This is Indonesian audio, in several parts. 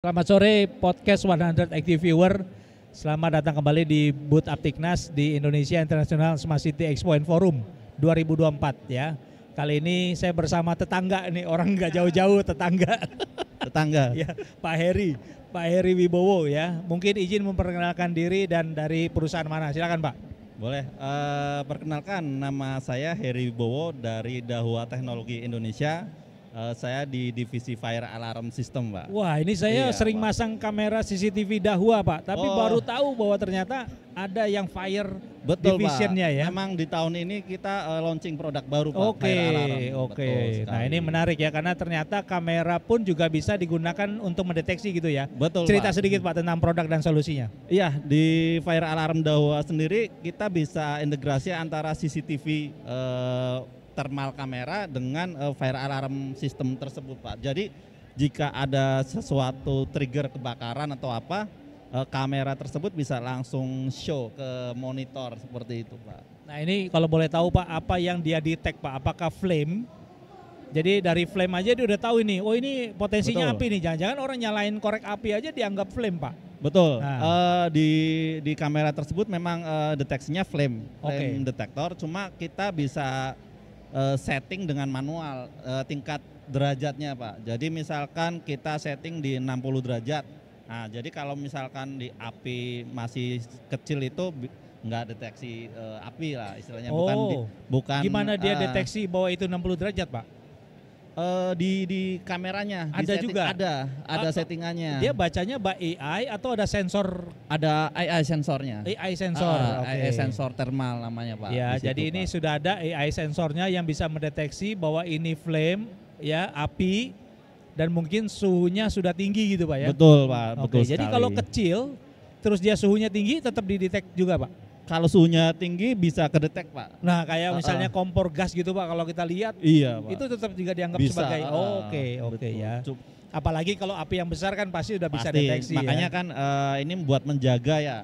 Selamat sore podcast 100 Active Viewer. Selamat datang kembali di booth Aptiknas di Indonesia International Smart City Expo and Forum 2024 ya. Kali ini saya bersama tetangga nih, orang nggak jauh-jauh, tetangga. Tetangga. Ya, Pak Heri Wibowo ya. Mungkin izin memperkenalkan diri dan dari perusahaan mana? Silakan Pak. Boleh, perkenalkan nama saya Heri Wibowo dari Dahua Teknologi Indonesia. Saya di divisi Fire Alarm System, Pak. Wah, ini saya Iya, sering Pak. masang kamera CCTV Dahua Pak, tapi baru tahu bahwa ternyata ada yang fire Betul, divisionnya Pak. ya. Memang di tahun ini kita launching produk baru, Pak. Oke, Fire Alarm. oke. Betul Nah sekali. ini menarik ya, karena ternyata kamera pun juga bisa digunakan untuk mendeteksi gitu ya. Betul, Cerita Pak. sedikit Pak tentang produk dan solusinya. Iya, di Fire Alarm Dahua sendiri kita bisa integrasi antara CCTV thermal kamera dengan fire alarm system tersebut, Pak. Jadi jika ada sesuatu trigger kebakaran atau apa, kamera tersebut bisa langsung show ke monitor seperti itu, Pak. Nah ini kalau boleh tahu Pak, apa yang dia detect Pak? Apakah flame? Jadi dari flame aja dia udah tahu ini, oh ini potensinya Betul. api nih. Jangan-jangan orang nyalain korek api aja dianggap flame Pak. Betul. Nah. Di kamera tersebut memang deteksinya flame Oke. detector. Cuma kita bisa setting dengan manual tingkat derajatnya, Pak. Jadi misalkan kita setting di 60 derajat. Nah, jadi kalau misalkan di api masih kecil itu nggak deteksi api lah istilahnya, bukan Gimana dia deteksi bahwa itu 60 derajat Pak? di kameranya di Ada setting, juga? ada settingannya. Dia bacanya by AI atau ada sensor Ada AI sensornya. AI sensor? Oke. AI sensor thermal namanya, Pak. Ya, di situ, jadi ini Pak. sudah ada AI sensornya yang bisa mendeteksi bahwa ini flame, ya api, dan mungkin suhunya sudah tinggi gitu Pak ya. Betul, Pak. Oke, Betul jadi sekali. kalau kecil, terus dia suhunya tinggi, tetap didetek juga Pak. Kalau suhunya tinggi bisa kedetek, Pak. Nah, kayak misalnya kompor gas gitu Pak, kalau kita lihat Iya, Pak. itu tetap juga dianggap Bisa, sebagai oke betul. ya. Apalagi kalau api yang besar kan pasti udah bisa Pasti. deteksi Makanya ya. kan ini buat menjaga ya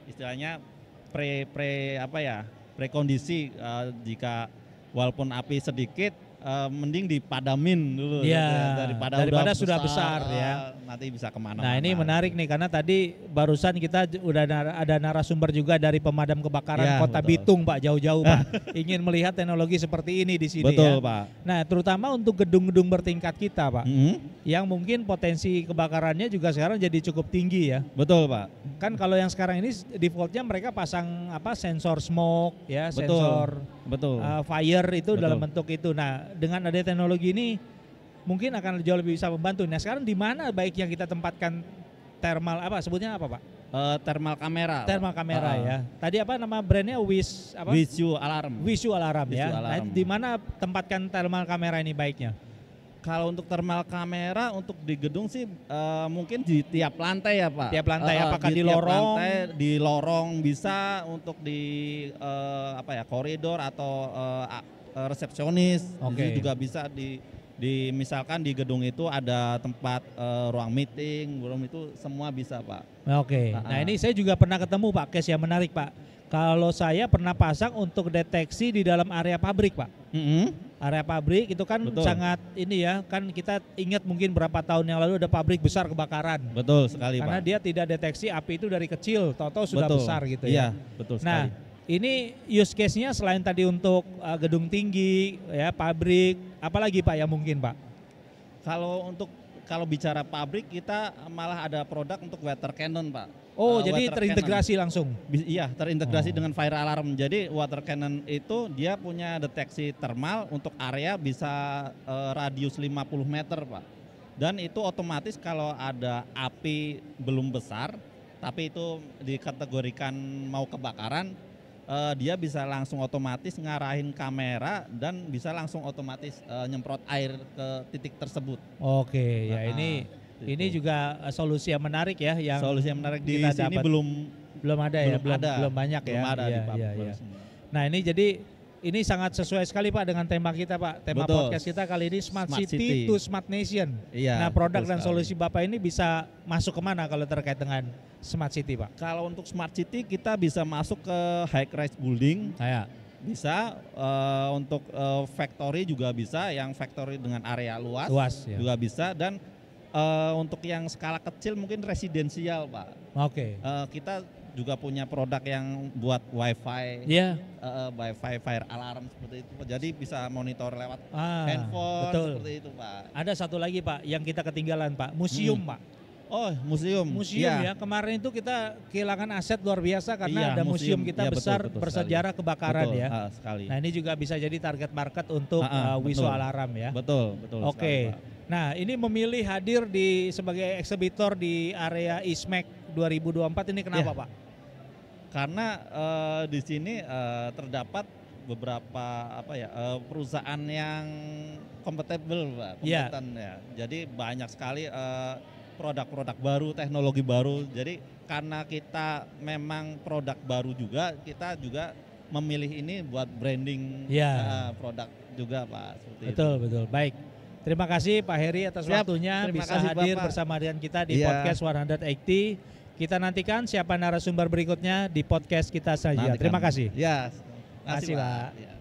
istilahnya prekondisi jika walaupun api sedikit mending dipadamin dulu Iya, daripada udah sudah besar, ya. Nanti bisa kemana-mana. Nah ini menarik nih karena tadi barusan kita udah ada narasumber juga dari pemadam kebakaran Ya, Kota betul. Bitung Pak, jauh-jauh Pak, ingin melihat teknologi seperti ini di sini Betul, ya. Pak. Nah terutama untuk gedung-gedung bertingkat kita Pak, Mhm. yang mungkin potensi kebakarannya juga sekarang jadi cukup tinggi ya. Betul, Pak. Kan kalau yang sekarang ini defaultnya mereka pasang sensor smoke ya, Betul. sensor Betul. fire itu Betul. dalam bentuk itu. Nah dengan ada teknologi ini mungkin akan jauh lebih bisa membantu. Nah sekarang di mana baiknya kita tempatkan thermal sebutnya apa Pak? Thermal kamera. Thermal kamera ya. Tadi apa nama brandnya Wisu Alarm. Wisu Alarm ya. Wisu Nah, Alarm. di mana tempatkan thermal kamera ini baiknya? Kalau untuk thermal kamera untuk di gedung sih mungkin di tiap lantai ya, Pak. Tiap lantai, apakah di tiap lorong? lantai, di lorong bisa, untuk di koridor atau resepsionis. Oke. Itu juga bisa di misalkan di gedung itu ada tempat ruang meeting, itu semua bisa, Pak. Oke. Nah ini saya juga pernah ketemu Pak, case yang menarik Pak. Kalau saya pernah pasang untuk deteksi di dalam area pabrik Pak. Mhm. Area pabrik itu kan Betul. sangat ini ya, kan kita ingat mungkin berapa tahun yang lalu ada pabrik besar kebakaran. Betul sekali, Karena Pak. dia tidak deteksi api itu dari kecil, tahu-tahu sudah Betul. besar gitu Iya, ya. betul Nah, sekali. ini use case-nya selain tadi untuk gedung tinggi ya, pabrik, apalagi Pak yang mungkin Pak? Kalau bicara pabrik, kita malah ada produk untuk water cannon, Pak. Oh, jadi Water terintegrasi langsung. Iya, terintegrasi Oh. dengan fire alarm. Jadi water cannon itu dia punya deteksi thermal untuk area bisa radius 50 meter, Pak. Dan itu otomatis kalau ada api belum besar, tapi itu dikategorikan mau kebakaran, dia bisa langsung otomatis ngarahin kamera dan bisa langsung otomatis nyemprot air ke titik tersebut. Oke, ya Gitu. ini juga solusi yang menarik ya, yang Solusi yang menarik di kita sini dapat. belum belum ada ya, belum banyak belum ya. ada Iya, di pabrik iya, baru iya. sini. Nah ini jadi ini sangat sesuai sekali Pak dengan tema kita Pak. Tema Betul. podcast kita kali ini Smart Smart City City. to Smart Nation. Iya, Nah produk betul dan sekali. solusi Bapak ini bisa masuk kemana kalau terkait dengan Smart City Pak? Kalau untuk smart city kita bisa masuk ke high rise building, Saya. bisa untuk factory juga bisa, yang factory dengan area luas, Luas ya. juga bisa, dan Untuk yang skala kecil mungkin residensial, Pak. Oke. Kita juga punya produk yang buat wifi, Iya. wifi fire alarm seperti itu. Jadi bisa monitor lewat Ah, handphone betul. seperti itu, Pak. Ada satu lagi Pak yang kita ketinggalan Pak, museum Pak. Oh, museum. Museum ya, kemarin itu kita kehilangan aset luar biasa karena Iya, ada museum kita Iya, besar betul bersejarah sekali. kebakaran Betul, ya. Sekali. Nah ini juga bisa jadi target market untuk Wiso betul. Alarm ya. Betul sekali, Oke. Pak. Nah ini memilih hadir sebagai eksibitor di area ISMEC 2024 ini kenapa Iya. Pak? Karena di sini terdapat beberapa perusahaan yang kompatibel, Pak, Iya. kompeten ya. Jadi banyak sekali produk-produk baru, teknologi baru. Jadi karena kita memang produk baru juga, kita juga memilih ini buat branding Iya. produk juga, Pak. Seperti Betul itu. betul. Baik. Terima kasih Pak Heri atas Siap. waktunya Terima bisa kasih, hadir Bapak. bersama dengan kita di Iya. podcast 180. Kita nantikan siapa narasumber berikutnya di podcast kita saja. Nanti Terima kami. kasih. Ya, Makasih, Pak. Ya.